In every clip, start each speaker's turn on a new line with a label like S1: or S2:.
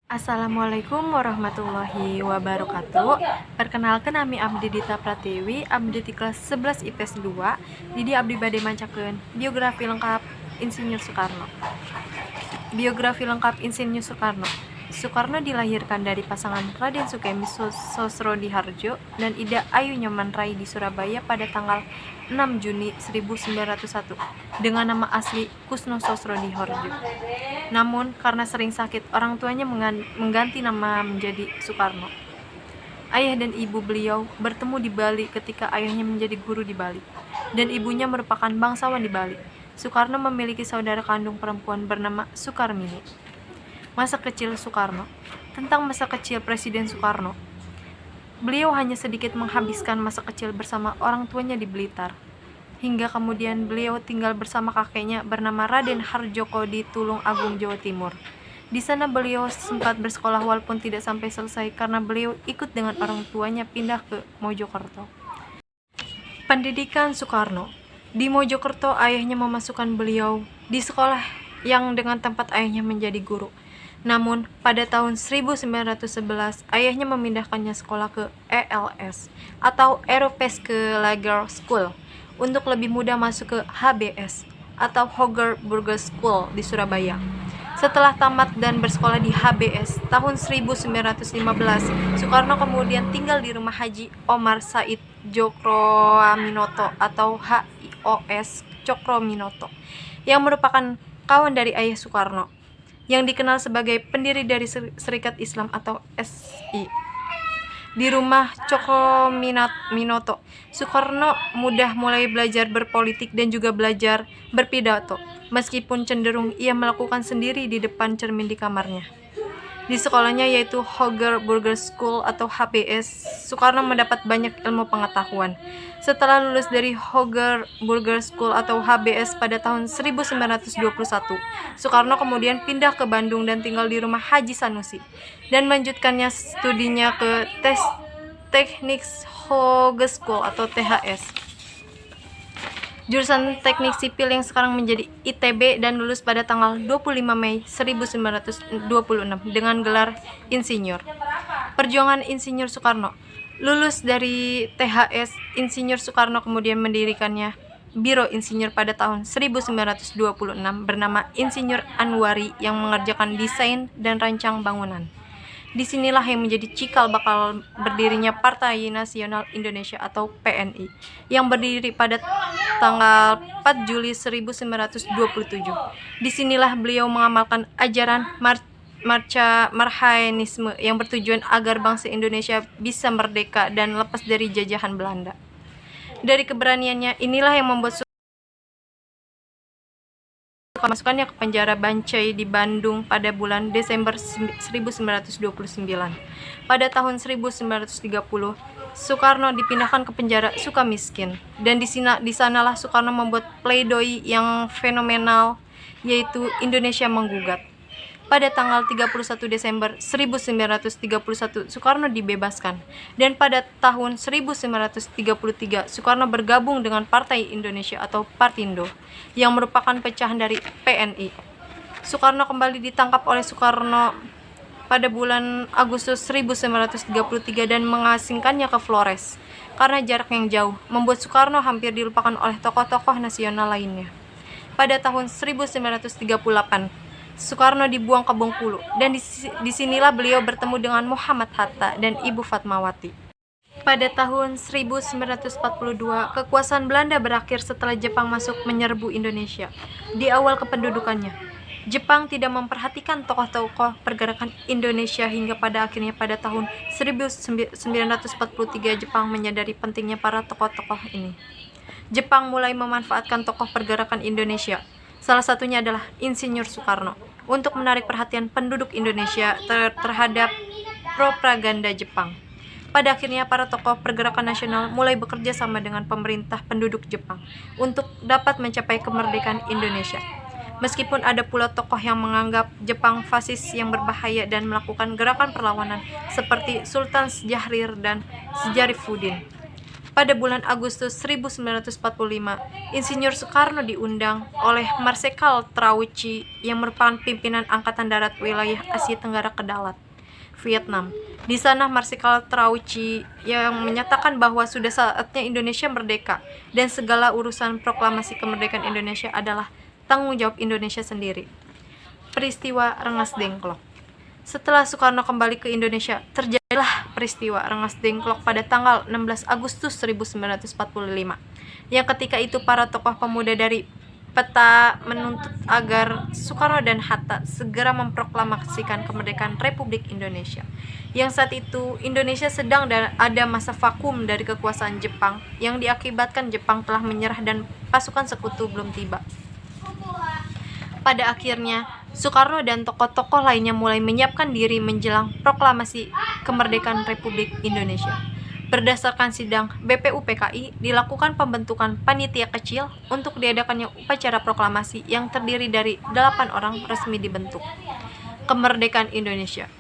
S1: Assalamualaikum warahmatullahi wabarakatuh. Perkenalkan nami Abdi Dita Pratiwi, Abdi di kelas 11 IPS 2. Jadi Abdi bade mancakeun biografi lengkap Insinyur Soekarno. Biografi lengkap Insinyur Soekarno. Soekarno dilahirkan dari pasangan Raden Sukemi Sosrodihardjo dan Ida Ayu Nyoman Rai di Surabaya pada tanggal 6 Juni 1901 dengan nama asli Kusno Sosrodihardjo. Namun, karena sering sakit, orang tuanya mengganti nama menjadi Soekarno. Ayah dan ibu beliau bertemu di Bali ketika ayahnya menjadi guru di Bali, dan ibunya merupakan bangsawan di Bali. Soekarno memiliki saudara kandung perempuan bernama Sukarmini. Masa kecil Soekarno. Tentang masa kecil Presiden Soekarno. Beliau hanya sedikit menghabiskan masa kecil bersama orang tuanya di Blitar. Hingga kemudian beliau tinggal bersama kakeknya bernama Raden Harjoko di Tulung Agung, Jawa Timur. Di sana beliau sempat bersekolah walaupun tidak sampai selesai karena beliau ikut dengan orang tuanya pindah ke Mojokerto. Pendidikan Soekarno. Di Mojokerto ayahnya memasukkan beliau di sekolah yang dengan tempat ayahnya menjadi guru. Namun, pada tahun 1911, ayahnya memindahkannya sekolah ke ELS atau Europese Lager School untuk lebih mudah masuk ke HBS atau Hoger Burger School di Surabaya. Setelah tamat dan bersekolah di HBS tahun 1915, Soekarno kemudian tinggal di rumah Haji Omar Said Cokroaminoto atau HIOS Cokroaminoto yang merupakan kawan dari ayah Soekarno yang dikenal sebagai pendiri dari Serikat Islam atau SI. Di rumah Cokroaminoto, Soekarno mudah mulai belajar berpolitik dan juga belajar berpidato, meskipun cenderung ia melakukan sendiri di depan cermin di kamarnya. Di sekolahnya yaitu Hoger Burger School atau HBS, Soekarno mendapat banyak ilmu pengetahuan. Setelah lulus dari Hoger Burger School atau HBS pada tahun 1921, Soekarno kemudian pindah ke Bandung dan tinggal di rumah Haji Sanusi dan melanjutkannya studinya ke Teknik Hogeschool atau THS. Jurusan Teknik Sipil yang sekarang menjadi ITB dan lulus pada tanggal 25 Mei 1926 dengan gelar Insinyur. Perjuangan Insinyur Soekarno. Lulus dari THS, Insinyur Soekarno kemudian mendirikannya Biro Insinyur pada tahun 1926 bernama Insinyur Anwari yang mengerjakan desain dan rancang bangunan. Disinilah yang menjadi cikal bakal berdirinya Partai Nasional Indonesia atau PNI yang berdiri pada tanggal 4 Juli 1927. Disinilah beliau mengamalkan ajaran Marxisme yang bertujuan agar bangsa Indonesia bisa merdeka dan lepas dari jajahan Belanda. Dari keberaniannya inilah yang membuat masukkannya ke penjara Bancai di Bandung pada bulan Desember 1929. Pada tahun 1930, Soekarno dipindahkan ke penjara Sukamiskin dan di sanalah Soekarno membuat pledoi yang fenomenal yaitu Indonesia Menggugat. Pada tanggal 31 Desember 1931, Soekarno dibebaskan. Dan pada tahun 1933, Soekarno bergabung dengan Partai Indonesia atau Partindo, yang merupakan pecahan dari PNI. Soekarno kembali ditangkap oleh Soekarno pada bulan Agustus 1933 dan mengasingkannya ke Flores. Karena jarak yang jauh, membuat Soekarno hampir dilupakan oleh tokoh-tokoh nasional lainnya. Pada tahun 1938, Soekarno dibuang ke Bengkulu dan disinilah beliau bertemu dengan Muhammad Hatta dan Ibu Fatmawati. Pada tahun 1942, kekuasaan Belanda berakhir setelah Jepang masuk menyerbu Indonesia. Di awal kependudukannya, Jepang tidak memperhatikan tokoh-tokoh pergerakan Indonesia hingga pada akhirnya pada tahun 1943 Jepang menyadari pentingnya para tokoh-tokoh ini. Jepang mulai memanfaatkan tokoh pergerakan Indonesia. Salah satunya adalah Insinyur Soekarno untuk menarik perhatian penduduk Indonesia terhadap propaganda Jepang. Pada akhirnya para tokoh pergerakan nasional mulai bekerja sama dengan pemerintah penduduk Jepang untuk dapat mencapai kemerdekaan Indonesia. Meskipun ada pula tokoh yang menganggap Jepang fasis yang berbahaya dan melakukan gerakan perlawanan seperti Sultan Syahrir dan Syarifuddin. Pada bulan Agustus 1945, Insinyur Soekarno diundang oleh Marsikal Trauci yang merupakan pimpinan Angkatan Darat wilayah Asia Tenggara ke Dalat, Vietnam. Di sana Marsikal Trauci yang menyatakan bahwa sudah saatnya Indonesia merdeka dan segala urusan proklamasi kemerdekaan Indonesia adalah tanggung jawab Indonesia sendiri. Peristiwa Rengas Dengklok. Setelah Soekarno kembali ke Indonesia, terjadilah peristiwa Rengas Dengklok pada tanggal 16 Agustus 1945, yang ketika itu para tokoh pemuda dari peta menuntut agar Soekarno dan Hatta segera memproklamasikan kemerdekaan Republik Indonesia. Yang saat itu Indonesia sedang ada masa vakum dari kekuasaan Jepang yang diakibatkan Jepang telah menyerah dan pasukan sekutu belum tiba. Pada akhirnya, Soekarno dan tokoh-tokoh lainnya mulai menyiapkan diri menjelang proklamasi kemerdekaan Republik Indonesia. Berdasarkan sidang BPUPKI, dilakukan pembentukan panitia kecil untuk diadakannya upacara proklamasi yang terdiri dari 8 orang resmi dibentuk. Kemerdekaan Indonesia.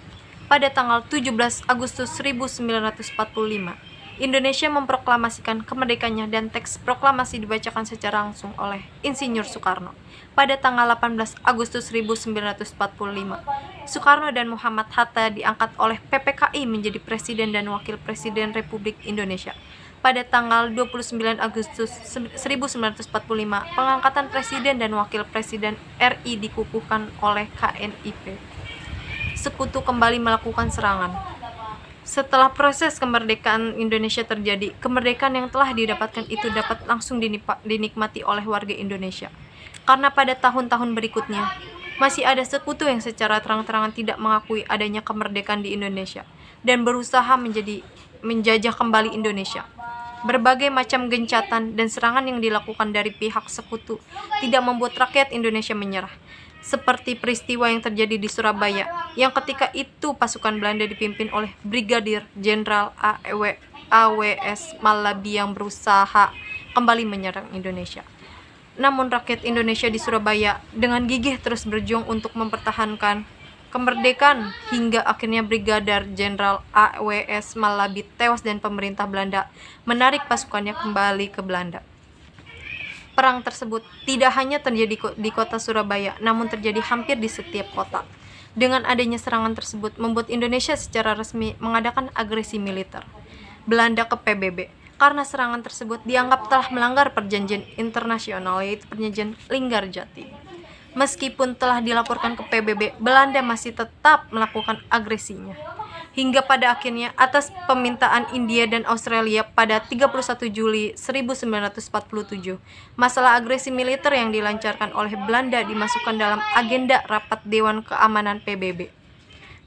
S1: Pada tanggal 17 Agustus 1945, Indonesia memproklamasikan kemerdekaannya dan teks proklamasi dibacakan secara langsung oleh Insinyur Soekarno. Pada tanggal 18 Agustus 1945, Soekarno dan Muhammad Hatta diangkat oleh PPKI menjadi Presiden dan Wakil Presiden Republik Indonesia. Pada tanggal 29 Agustus 1945, pengangkatan Presiden dan Wakil Presiden RI dikukuhkan oleh KNIP. Sekutu kembali melakukan serangan. Setelah proses kemerdekaan Indonesia terjadi, kemerdekaan yang telah didapatkan itu dapat langsung dinikmati oleh warga Indonesia. Karena pada tahun-tahun berikutnya, masih ada sekutu yang secara terang-terangan tidak mengakui adanya kemerdekaan di Indonesia dan berusaha menjajah kembali Indonesia. Berbagai macam gencatan dan serangan yang dilakukan dari pihak sekutu tidak membuat rakyat Indonesia menyerah. Seperti peristiwa yang terjadi di Surabaya, yang ketika itu pasukan Belanda dipimpin oleh Brigadir Jenderal AWS Malabi yang berusaha kembali menyerang Indonesia. Namun rakyat Indonesia di Surabaya dengan gigih terus berjuang untuk mempertahankan kemerdekaan hingga akhirnya Brigadir Jenderal AWS Malabi tewas dan pemerintah Belanda menarik pasukannya kembali ke Belanda. Perang tersebut tidak hanya terjadi di kota Surabaya, namun terjadi hampir di setiap kota. Dengan adanya serangan tersebut membuat Indonesia secara resmi mengadakan agresi militer Belanda ke PBB. Karena serangan tersebut dianggap telah melanggar perjanjian internasional, yaitu perjanjian Linggarjati. Meskipun telah dilaporkan ke PBB, Belanda masih tetap melakukan agresinya. Hingga pada akhirnya atas permintaan India dan Australia pada 31 Juli 1947, masalah agresi militer yang dilancarkan oleh Belanda dimasukkan dalam agenda rapat Dewan Keamanan PBB.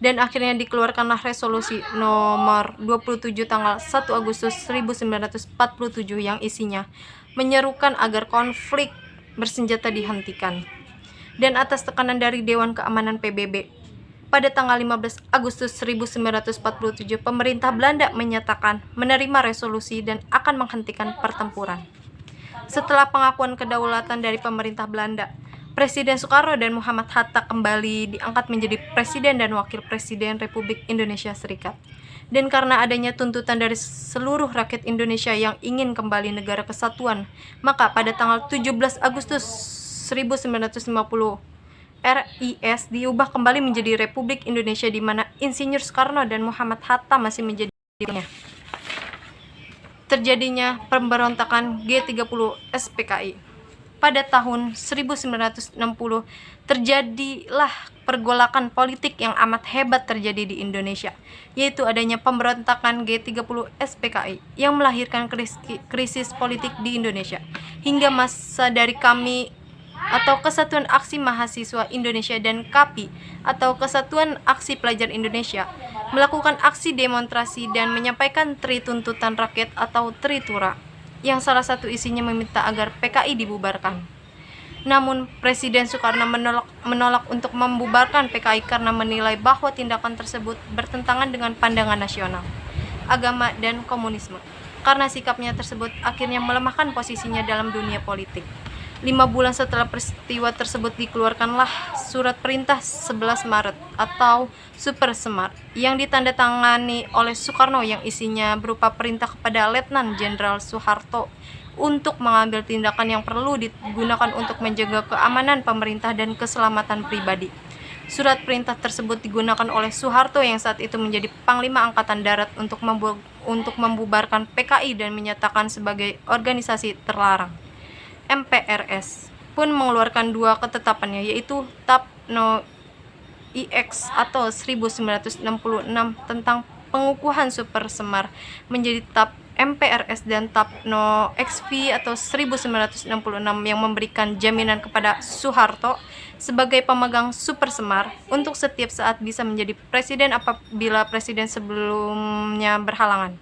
S1: Dan akhirnya dikeluarkanlah resolusi nomor 27 tanggal 1 Agustus 1947 yang isinya menyerukan agar konflik bersenjata dihentikan. Dan atas tekanan dari Dewan Keamanan PBB, pada tanggal 15 Agustus 1947, pemerintah Belanda menyatakan menerima resolusi dan akan menghentikan pertempuran. Setelah pengakuan kedaulatan dari pemerintah Belanda, Presiden Soekarno dan Muhammad Hatta kembali diangkat menjadi Presiden dan Wakil Presiden Republik Indonesia Serikat. Dan karena adanya tuntutan dari seluruh rakyat Indonesia yang ingin kembali negara kesatuan, maka pada tanggal 17 Agustus 1950, RIS diubah kembali menjadi Republik Indonesia di mana Insinyur Soekarno dan Muhammad Hatta masih menjadi dirinya. Terjadinya pemberontakan G30 SPKI. Pada tahun 1960 terjadilah pergolakan politik yang amat hebat terjadi di Indonesia, yaitu adanya pemberontakan G30 SPKI yang melahirkan krisis politik di Indonesia. Hingga masa dari kami atau Kesatuan Aksi Mahasiswa Indonesia dan KAPI atau Kesatuan Aksi Pelajar Indonesia melakukan aksi demonstrasi dan menyampaikan tuntutan rakyat atau Tritura, yang salah satu isinya meminta agar PKI dibubarkan. Namun Presiden Soekarno menolak untuk membubarkan PKI karena menilai bahwa tindakan tersebut bertentangan dengan pandangan nasional, agama, dan komunisme. Karena sikapnya tersebut akhirnya melemahkan posisinya dalam dunia politik. 5 bulan setelah peristiwa tersebut dikeluarkanlah Surat Perintah 11 Maret atau Super Semar yang ditandatangani oleh Soekarno yang isinya berupa perintah kepada Letnan Jenderal Soeharto untuk mengambil tindakan yang perlu digunakan untuk menjaga keamanan pemerintah dan keselamatan pribadi. Surat perintah tersebut digunakan oleh Soeharto yang saat itu menjadi Panglima Angkatan Darat untuk membubarkan PKI dan menyatakan sebagai organisasi terlarang. MPRS pun mengeluarkan 2 ketetapannya, yaitu TAP No. IX atau 1966 tentang pengukuhan Super Semar menjadi TAP MPRS dan TAP No. XV atau 1966 yang memberikan jaminan kepada Soeharto sebagai pemegang Super Semar untuk setiap saat bisa menjadi presiden apabila presiden sebelumnya berhalangan.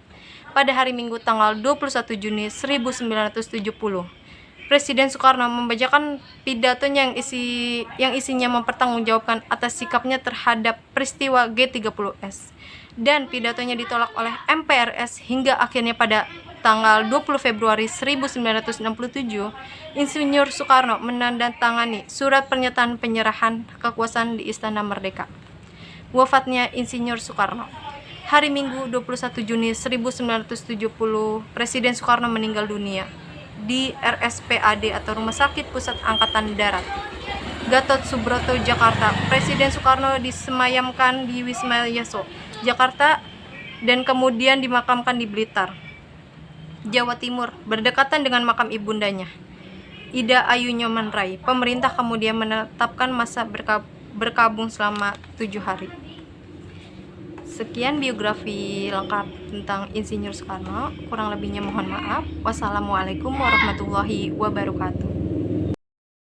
S1: Pada hari Minggu tanggal 21 Juni 1970, Presiden Soekarno membacakan pidatonya yang isinya mempertanggungjawabkan atas sikapnya terhadap peristiwa G30S, dan pidatonya ditolak oleh MPRS hingga akhirnya pada tanggal 20 Februari 1967 Insinyur Soekarno menandatangani surat pernyataan penyerahan kekuasaan di Istana Merdeka. Wafatnya Insinyur Soekarno. Hari Minggu 21 Juni 1970, Presiden Soekarno meninggal dunia di RSPAD atau Rumah Sakit Pusat Angkatan Darat, Gatot Subroto, Jakarta. Presiden Soekarno disemayamkan di Wisma Yaso, Jakarta, dan kemudian dimakamkan di Blitar, Jawa Timur, berdekatan dengan makam ibundanya, Ida Ayu Nyoman Rai. Pemerintah kemudian menetapkan masa berkabung selama 7 hari. Sekian biografi lengkap tentang Insinyur Soekarno. Kurang lebihnya mohon maaf. Wassalamualaikum warahmatullahi wabarakatuh.